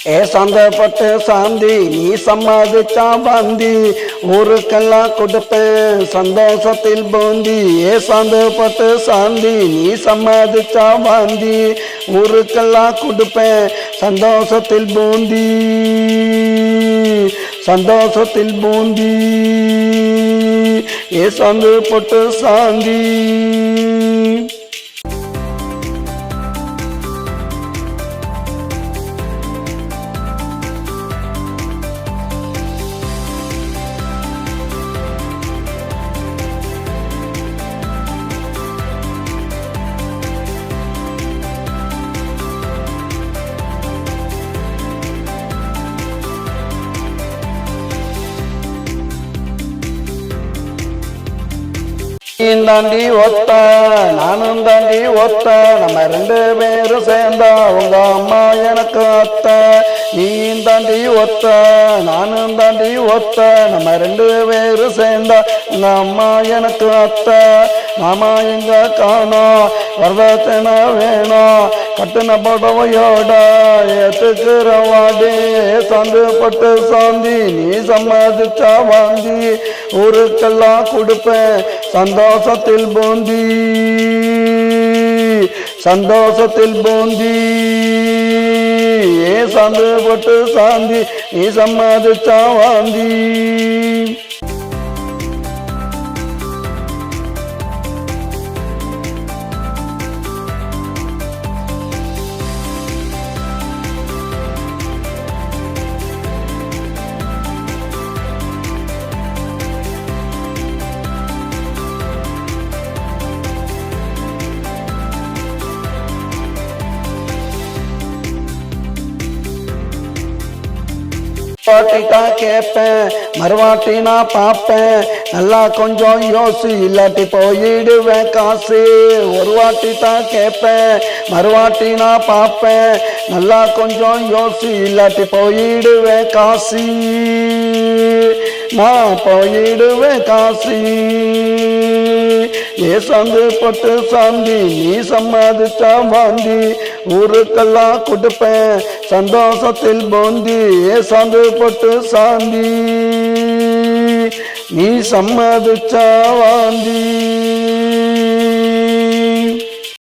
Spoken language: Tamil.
சந்தப்பட்டு சாந்தி நீ சம்மதிச்சா வாந்தி ஊருக்கெல்லாம் கொடுப்பேன் சந்தோஷத்தில் பூந்தி. சந்தப்பட்டு சாந்தி நீ சம்மதிச்சா வாந்தி ஊருக்கெல்லாம் கொடுப்பேன் சந்தோஷத்தில் பூந்தி. சந்தோஷத்தில் பூந்தி சந்தப்பட்டு சாந்தி. தாண்டி ஒத்த நானும் தாண்டி ஒத்த நம்ம ரெண்டு பேரும் சேர்ந்தா உங்க அம்மா எனக்கு அத்த. நீயும் தாண்டி ஒத்த நானும் தாண்டி ஒத்த நம்ம ரெண்டு பேரும் சேர்ந்தா உங்க அம்மா எனக்கு அத்த. மாமா எங்க காணோம் வரதட்சணை வேணும் கட்டின புடவையோட ஏத்துக்கிற வாடி. சந்தப்பட்டு சாந்தி நீ சம்மதிச்சா வாந்தி ஊருக்கெல்லாம் கொடுப்பேன் சந்தோஷத்தில் பூந்தி. சந்தோஷத்தில் பூந்தி சந்தப்பட்டு சாந்தி நீ சம்மதிச்சா வாந்தி. வாட்டிட்டா கேட்பேன் மறுவாட்டி நான் பார்ப்பேன் நல்லா கொஞ்சம் யோசி இல்லாட்டி போயிடுவேன் காசு. ஒரு வாட்டி தான் கேட்பேன் மறுவாட்டி நான் பார்ப்பேன் நல்லா கொஞ்சம் யோசி இல்லாட்டி போயிடுவேன் காசு. நான் போயிடுவேன் காசு. சந்தப்பட்டு சாந்தி நீ சம்மதிச்சா வாந்தி ஊருக்கெல்லாம் கொடுப்பேன் சந்தோஷத்தில் பூந்தி. சந்தப்பட்டு சாந்தி நீ சம்மதிச்சா வாந்தி.